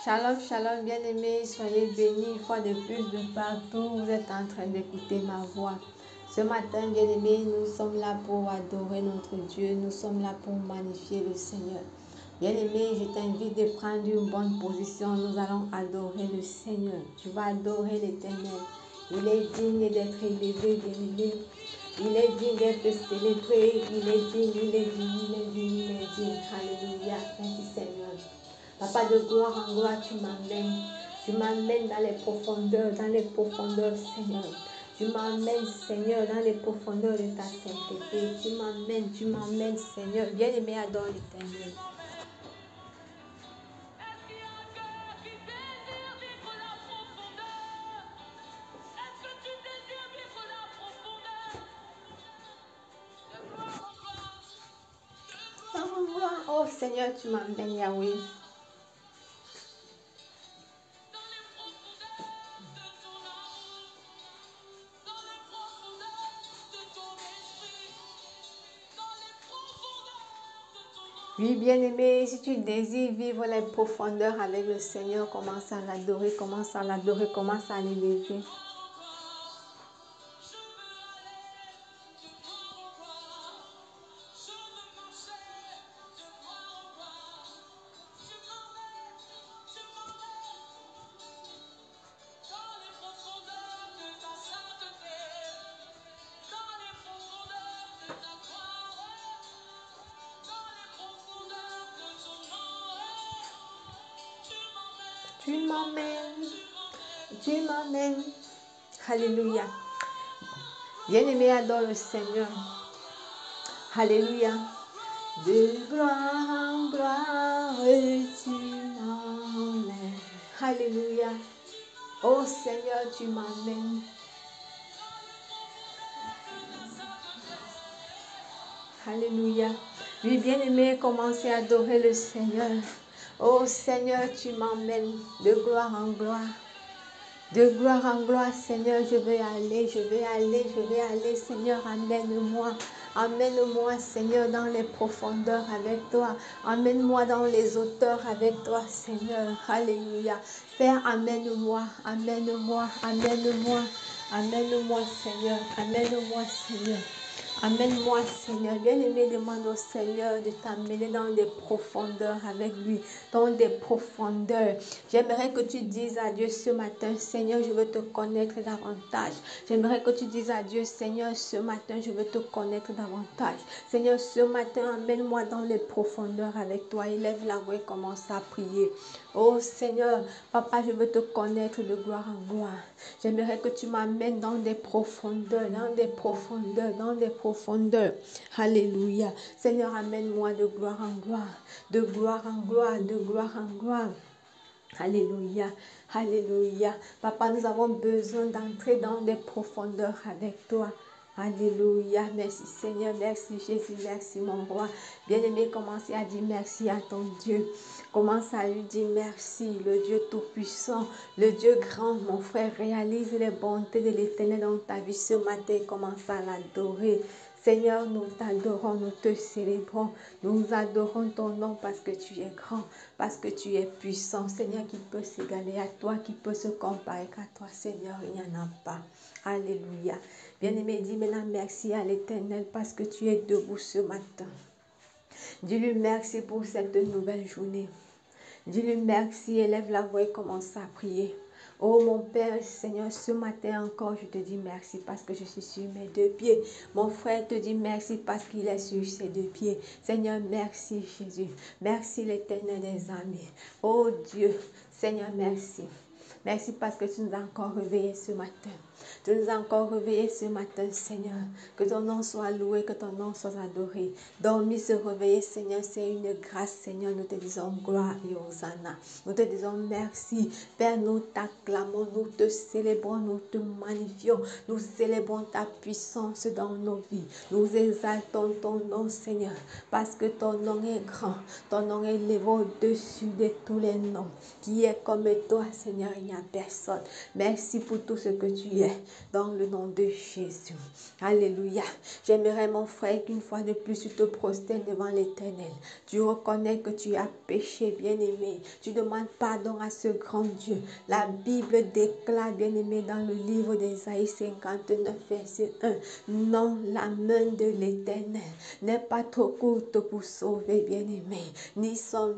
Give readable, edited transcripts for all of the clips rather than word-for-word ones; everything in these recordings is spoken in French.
Shalom, shalom, bien-aimés, soyez bénis une fois de plus de partout. Vous êtes en train d'écouter ma voix. Ce matin, bien-aimés, nous sommes là pour adorer notre Dieu. Nous sommes là pour magnifier le Seigneur. Bien-aimé, je t'invite de prendre une bonne position. Nous allons adorer le Seigneur. Tu vas adorer l'Éternel. Il est digne d'être élevé, bien-aimé. Il est digne d'être célébré. Il est digne, il est digne, il est digne, il est digne. Alléluia. Merci Seigneur. Papa de gloire en gloire, tu m'emmènes. Tu m'emmènes dans les profondeurs, Seigneur. Tu m'emmènes, Seigneur, dans les profondeurs de ta sainteté. Tu m'emmènes, Seigneur. Bien-aimé, adore l'Éternel. Oh Seigneur, tu m'emmènes, Yahweh. Oui, bien-aimé, si tu désires vivre les profondeurs avec le Seigneur, commence à l'adorer, commence à l'adorer, commence à l'élever. Tu m'emmènes. Alléluia. Bien-aimé, adore le Seigneur. Alléluia. De gloire en gloire, tu m'emmènes. Alléluia. Oh Seigneur, tu m'emmènes. Alléluia. Oui, bien-aimé, commencez à adorer le Seigneur. Oh Seigneur, tu m'emmènes de gloire en gloire. De gloire en gloire, Seigneur, je vais aller, Seigneur, amène-moi. Amène-moi, Seigneur, dans les profondeurs avec toi. Amène-moi dans les hauteurs avec toi, Seigneur. Alléluia. Père, amène-moi, amène-moi, amène-moi. Amène-moi, Seigneur, amène-moi, Seigneur. Amène-moi, Seigneur. Bien-aimé, demande au Seigneur de t'amener dans des profondeurs avec lui, dans des profondeurs. J'aimerais que tu dises à Dieu ce matin, Seigneur, je veux te connaître davantage. J'aimerais que tu dises à Dieu, Seigneur, ce matin, je veux te connaître davantage. Seigneur, ce matin, amène-moi dans les profondeurs avec toi. Élève la voix et commence à prier. Oh Seigneur, Papa, je veux te connaître de gloire en gloire. J'aimerais que tu m'amènes dans des profondeurs, dans des profondeurs, dans des profondeurs. Alléluia. Seigneur, amène-moi de gloire en gloire, de gloire en gloire, de gloire en gloire. Alléluia, alléluia. Papa, nous avons besoin d'entrer dans des profondeurs avec toi. Alléluia, merci Seigneur, merci Jésus, merci mon roi. Bien-aimé, commencez à dire merci à ton Dieu. Commence à lui dire merci, le Dieu tout-puissant, le Dieu grand. Mon frère, réalise les bontés de l'Éternel dans ta vie ce matin. Commence à l'adorer. Seigneur, nous t'adorons, nous te célébrons. Nous adorons ton nom parce que tu es grand, parce que tu es puissant. Seigneur, qui peut s'égaler à toi, qui peut se comparer à toi. Seigneur, il n'y en a pas. Alléluia. Bien-aimé, dis maintenant merci à l'Éternel parce que tu es debout ce matin. Dis-lui merci pour cette nouvelle journée. Dis-lui merci, élève la voix et commence à prier. Oh mon Père, Seigneur, ce matin encore, je te dis merci parce que je suis sur mes deux pieds. Mon frère te dit merci parce qu'il est sur ses deux pieds. Seigneur, merci Jésus. Merci l'Éternel des armées. Oh Dieu, Seigneur, merci. Merci parce que tu nous as encore réveillés ce matin. Tu nous as encore réveillés ce matin, Seigneur. Que ton nom soit loué, que ton nom soit adoré. Dormir, se réveiller, Seigneur, c'est une grâce, Seigneur. Nous te disons gloire et hosanna. Nous te disons merci. Père, nous t'acclamons, nous te célébrons, nous te magnifions. Nous célébrons ta puissance dans nos vies. Nous exaltons ton nom, Seigneur, parce que ton nom est grand. Ton nom est élevé au-dessus de tous les noms. Qui est comme toi, Seigneur, il n'y a personne. Merci pour tout ce que tu es. dans le nom de Jésus. Alléluia. J'aimerais, mon frère, qu'une fois de plus, tu te prosternes devant l'Éternel. Tu reconnais que tu as péché, bien-aimé. Tu demandes pardon à ce grand Dieu. La Bible déclare, bien-aimé, dans le livre d'Ésaïe 59, verset 1, non, la main de l'Éternel n'est pas trop courte pour sauver, bien-aimé, ni son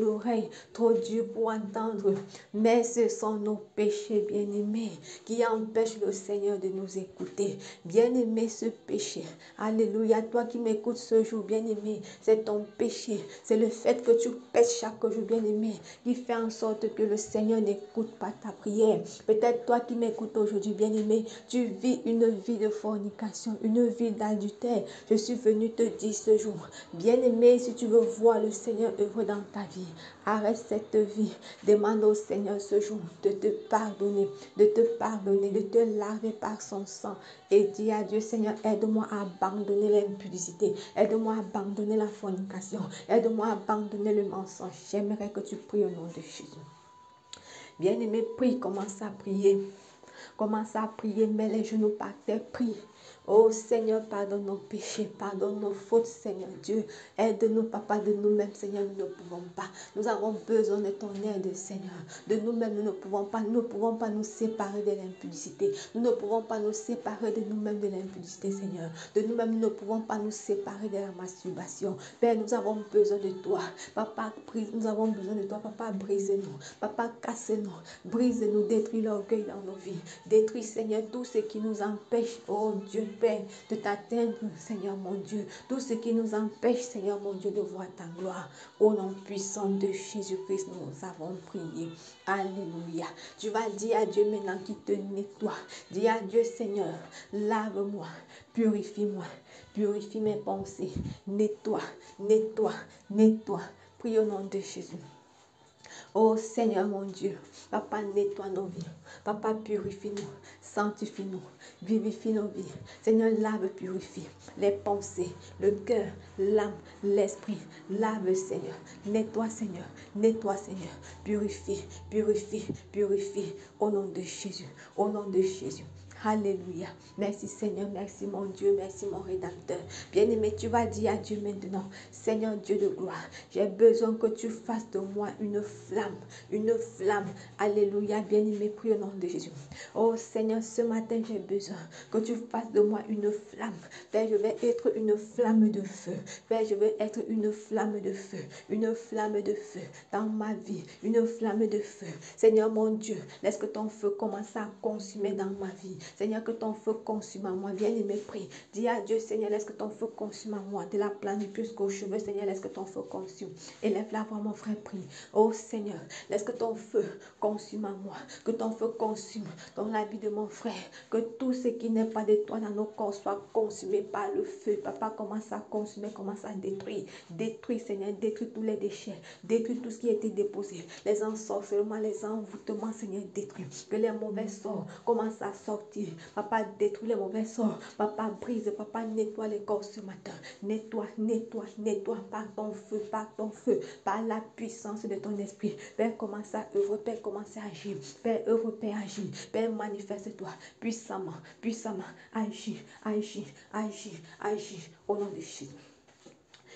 oreille trop dure pour entendre, mais ce sont nos péchés, bien-aimés, qui empêchent le Seigneur de nous écouter. Bien-aimé, ce péché, alléluia, toi qui m'écoutes ce jour, bien-aimé, c'est ton péché, c'est le fait que tu pèches chaque jour, bien-aimé, qui fait en sorte que le Seigneur n'écoute pas ta prière. Peut-être toi qui m'écoutes aujourd'hui, bien-aimé, tu vis une vie de fornication, une vie d'adultère. Je suis venu te dire ce jour, bien-aimé, si tu veux voir le Seigneur œuvrer dans ta vie, arrête cette vie. Demande au Seigneur ce jour de te pardonner, de te laver par son sang. Et dis à Dieu, Seigneur, aide-moi à abandonner l'impudicité, aide-moi à abandonner la fornication, aide-moi à abandonner le mensonge. J'aimerais que tu pries au nom de Jésus. Bien-aimé, prie, commence à prier. Commence à prier, mets les genoux par terre, prie. Oh Seigneur, pardonne nos péchés, pardonne nos fautes, Seigneur Dieu. Aide-nous, Papa, de nous-mêmes, Seigneur, nous ne pouvons pas. Nous avons besoin de ton aide, Seigneur. De nous-mêmes, nous ne pouvons pas. Nous ne pouvons pas nous séparer de l'impudicité. Nous ne pouvons pas nous séparer de nous-mêmes de l'impudicité, Seigneur. De nous-mêmes, nous ne pouvons pas nous séparer de la masturbation. Père, nous avons besoin de toi. Papa, nous avons besoin de toi. Papa, brise-nous. Papa, casse-nous. Brise-nous, détruis l'orgueil dans nos vies. Détruis, Seigneur, tout ce qui nous empêche, oh Dieu Père, de t'atteindre, Seigneur mon Dieu. Tout ce qui nous empêche, Seigneur mon Dieu, de voir ta gloire. Au nom puissant de Jésus-Christ, nous avons prié. Alléluia. Tu vas dire à Dieu maintenant qu'il te nettoie. Dis à Dieu, Seigneur, lave-moi, purifie-moi, purifie mes pensées. Nettoie, nettoie, nettoie. Prie au nom de Jésus. Oh Seigneur mon Dieu, Papa, nettoie nos vies. Papa, purifie-nous, sanctifie-nous, vivifie nos vies. Seigneur, lave, purifie les pensées, le cœur, l'âme, l'esprit. Lave, Seigneur. Nettoie, Seigneur. Nettoie, Seigneur. Purifie, purifie, purifie. Au nom de Jésus. Au nom de Jésus. Alléluia. Merci Seigneur, merci mon Dieu, merci mon Rédempteur. Bien-aimé, tu vas dire à Dieu maintenant, Seigneur Dieu de gloire, j'ai besoin que tu fasses de moi une flamme, une flamme. Alléluia, bien-aimé, prie au nom de Jésus. Oh Seigneur, ce matin, j'ai besoin que tu fasses de moi une flamme. Père, je vais être une flamme de feu. Père, je veux être une flamme de feu, une flamme de feu dans ma vie, une flamme de feu. Seigneur mon Dieu, laisse que ton feu commence à consumer dans ma vie. Seigneur, que ton feu consume à moi. Bien-aimé, prie. Dis à Dieu, Seigneur, laisse que ton feu consume à moi. De la planète jusqu'aux cheveux, Seigneur, laisse que ton feu consume. Élève la voix, mon frère, prie. Oh Seigneur, laisse que ton feu consume à moi. Que ton feu consume dans la vie de mon frère. Que tout ce qui n'est pas de toi dans nos corps soit consumé par le feu. Papa, commence à consumer, commence à détruire. Détruis, Seigneur, détruis tous les déchets. Détruis tout ce qui a été déposé. Les ensorcellements, les envoûtements, Seigneur, détruis. Que les mauvais sorts commencent à sortir. Papa, détruis les mauvais sorts. Papa, brise. Papa, nettoie les corps ce matin. Nettoie, nettoie, nettoie par ton feu, par la puissance de ton esprit. Père, commence à œuvrer. Père, commence à agir. Père, œuvre, Père, agis. Père, manifeste-toi puissamment, puissamment. Agis, agis, agis, agis. Au nom de Jésus.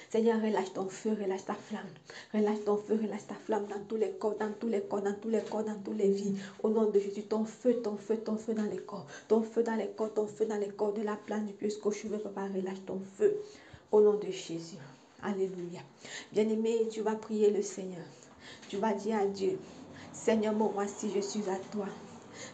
Seigneur, relâche ton feu, relâche ta flamme. Relâche ton feu, relâche ta flamme dans tous les corps, dans tous les corps, dans tous les corps, dans toutes les vies. Au nom de Jésus, ton feu, ton feu, ton feu dans les corps. Ton feu dans les corps, ton feu dans les corps. De la plante du pied jusqu'aux cheveux, papa, relâche ton feu. Au nom de Jésus. Alléluia. Bien-aimé, tu vas prier le Seigneur. Tu vas dire à Dieu, Seigneur, me voici, je suis à toi.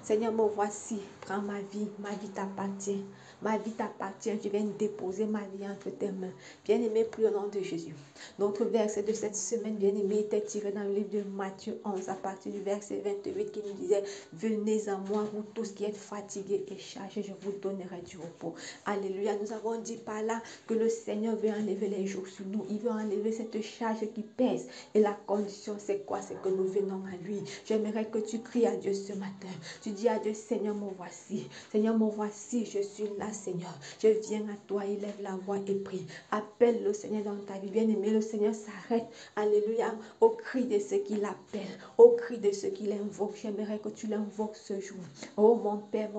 Seigneur, me voici, prends ma vie t'appartient. Ma vie t'appartient, je viens déposer ma vie entre tes mains. Bien-aimé, prie au nom de Jésus. Notre verset de cette semaine, bien-aimé, était tiré dans le livre de Matthieu 11, à partir du verset 28, qui nous disait, venez à moi, vous tous qui êtes fatigués et chargés, je vous donnerai du repos. Alléluia, nous avons dit par là que le Seigneur veut enlever les jours sur nous. Il veut enlever cette charge qui pèse. Et la condition, c'est quoi? C'est que nous venons à lui. J'aimerais que tu cries à Dieu ce matin. Tu dis à Dieu, Seigneur, me voici. Seigneur, me voici, je suis là, Seigneur. Je viens à toi, élève la voix et prie. Appelle le Seigneur dans ta vie. Bien-aimé, le Seigneur s'arrête, alléluia, au cri de ceux qui l'appellent, au cri de ceux qui l'invoquent. J'aimerais que tu l'invoques ce jour. Oh mon Père,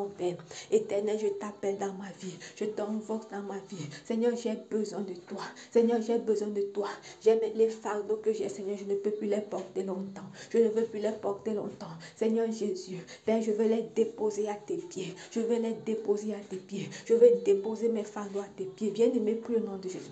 éternel, je t'appelle dans ma vie. Je t'invoque dans ma vie. Seigneur, j'ai besoin de toi. Seigneur, j'ai besoin de toi. J'aime les fardeaux que j'ai, Seigneur, je ne peux plus les porter longtemps. Je ne veux plus les porter longtemps. Seigneur Jésus, Père, je veux les déposer à tes pieds. Je veux les déposer à tes pieds. Je veux déposer mes fardeaux à tes pieds. Bien-aimé, prie au nom de Jésus.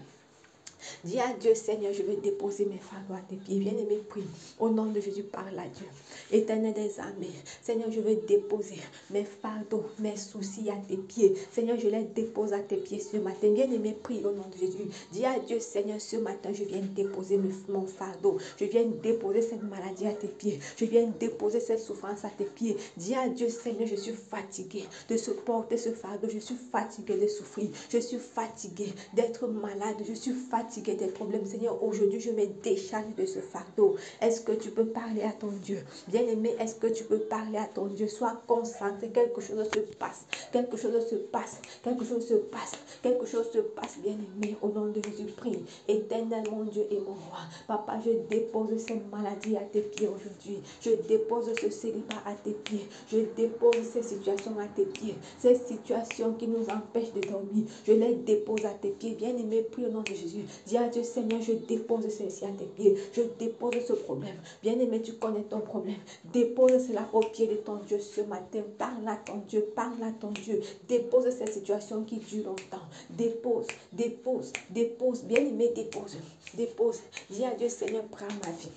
Dis à Dieu, Seigneur, je vais déposer mes fardeaux à tes pieds. Bien-aimé, prie. Au nom de Jésus, parle à Dieu. Éternel des armées, Seigneur, je vais déposer mes fardeaux, mes soucis à tes pieds. Seigneur, je les dépose à tes pieds ce matin. Bien-aimé, prie au nom de Jésus. Dis à Dieu, Seigneur, ce matin, je viens déposer mon fardeau. Je viens déposer cette maladie à tes pieds. Je viens déposer cette souffrance à tes pieds. Dis à Dieu, Seigneur, je suis fatigué de se porter ce fardeau. Je suis fatigué de souffrir. Je suis fatigué d'être malade. Je suis fatigué des problèmes. Seigneur, aujourd'hui, je me décharge de ce fardeau. Est-ce que tu peux parler à ton Dieu? Bien-aimé, est-ce que tu peux parler à ton Dieu? Sois concentré. Quelque chose se passe. Quelque chose se passe. Quelque chose se passe. Quelque chose se passe, bien-aimé. Au nom de Jésus, prie. Éternel, mon Dieu et mon roi. Papa, je dépose cette maladie à tes pieds aujourd'hui. Je dépose ce célibat à tes pieds. Je dépose ces situations à tes pieds. Ces situations qui nous empêchent de dormir. Je les dépose à tes pieds. Bien-aimé, prie au nom de Jésus. Dis à Dieu, Seigneur, je dépose ceci à tes pieds. Je dépose ce problème. Bien-aimé, tu connais ton problème. Dépose cela au pied de ton Dieu ce matin. Parle à ton Dieu. Parle à ton Dieu. Dépose cette situation qui dure longtemps. Dépose, dépose, dépose. Bien-aimé, dépose. Dépose. Dis à Dieu, Seigneur, prends ma vie.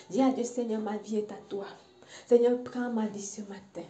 Dis à Dieu, Seigneur, ma vie est à toi. Seigneur, prends ma vie ce matin.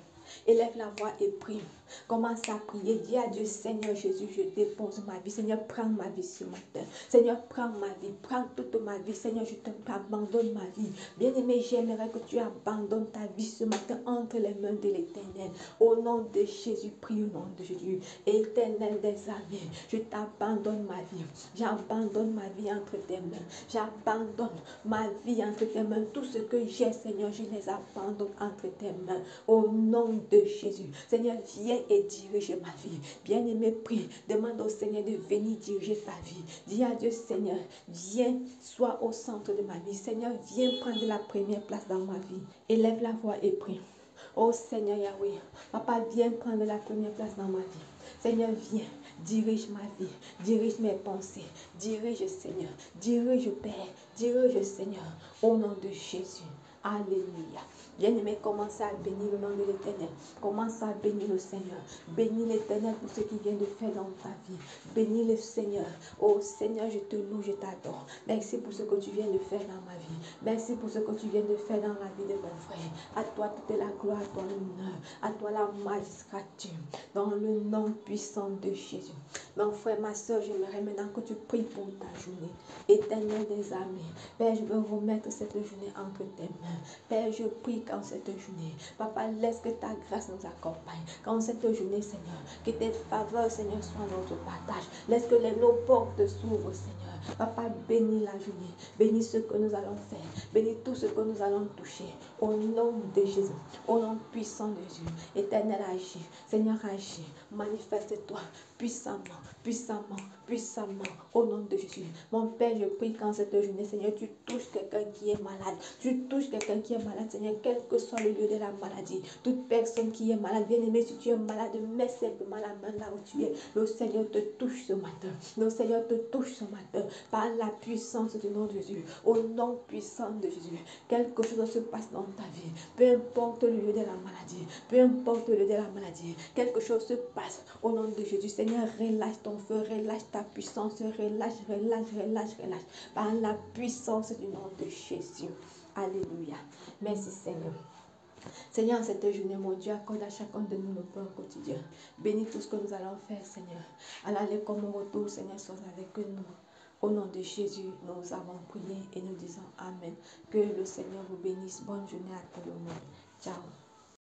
Élève la voix et prie. Commence à prier. Dis à Dieu, Seigneur Jésus, je dépose ma vie. Seigneur, prends ma vie ce matin. Seigneur, prends ma vie. Prends toute ma vie. Seigneur, je t'abandonne ma vie. Bien-aimé, j'aimerais que tu abandonnes ta vie ce matin entre les mains de l'Éternel. Au nom de Jésus, prie au nom de Jésus. Éternel des armées, je t'abandonne ma vie. J'abandonne ma vie entre tes mains. J'abandonne ma vie entre tes mains. Tout ce que j'ai, Seigneur, je les abandonne entre tes mains. Au nom de Jésus. Seigneur, viens et dirige ma vie. Bien-aimé, prie. Demande au Seigneur de venir diriger ta vie. Dis à Dieu, Seigneur, viens, sois au centre de ma vie. Seigneur, viens prendre la première place dans ma vie. Élève la voix et prie. Oh Seigneur Yahweh, Papa, viens prendre la première place dans ma vie. Seigneur, viens, dirige ma vie, dirige mes pensées, dirige Seigneur, dirige Père, dirige Seigneur, au nom de Jésus. Alléluia. Bien-aimé, commence à bénir le nom de l'Éternel. Commence à bénir le Seigneur. Bénis l'Éternel pour ce qu'il vient de faire dans ta vie. Bénis le Seigneur. Oh Seigneur, je te loue, je t'adore. Merci pour ce que tu viens de faire dans ma vie. Merci pour ce que tu viens de faire dans la vie de mon frère. À toi toute la gloire, à toi l'honneur, à toi la magistrature. Dans le nom puissant de Jésus. Mon frère, ma soeur, j'aimerais maintenant que tu pries pour ta journée. Éternel des armées. Père, je veux remettre cette journée entre tes mains. Père, je prie qu'en cette journée, Papa, laisse que ta grâce nous accompagne. Qu'en cette journée, Seigneur, que tes faveurs, Seigneur, soient notre partage. Laisse que nos portes s'ouvrent, Seigneur. Papa, bénis la journée. Bénis ce que nous allons faire. Bénis tout ce que nous allons toucher. Au nom de Jésus. Au nom puissant de Jésus. Éternel, agis. Seigneur, agis. Manifeste-toi puissamment, puissamment, puissamment. Au nom de Jésus. Mon Père, je prie qu'en cette journée, Seigneur, tu touches quelqu'un qui est malade. Tu touches quelqu'un qui est malade, Seigneur, quel que soit le lieu de la maladie. Toute personne qui est malade, bien aimé, si tu es malade, mets simplement la main là où tu es. Le Seigneur te touche ce matin. Le Seigneur te touche ce matin. Par la puissance du nom de Jésus. Au nom puissant de Jésus. Quelque chose se passe dans ta vie. Peu importe le lieu de la maladie. Peu importe le lieu de la maladie. Quelque chose se passe. Au nom de Jésus. Seigneur, relâche ton feu. Relâche ta puissance. Relâche, relâche, relâche, relâche. Par la puissance du nom de Jésus. Alléluia. Merci Seigneur. Seigneur, cette journée, mon Dieu, accorde à chacun de nous le pain quotidien. Bénis tout ce que nous allons faire, Seigneur. À l'aller comme au retour, Seigneur, sois avec nous. Au nom de Jésus, nous avons prié et nous disons Amen. Que le Seigneur vous bénisse. Bonne journée à tout le monde. Ciao.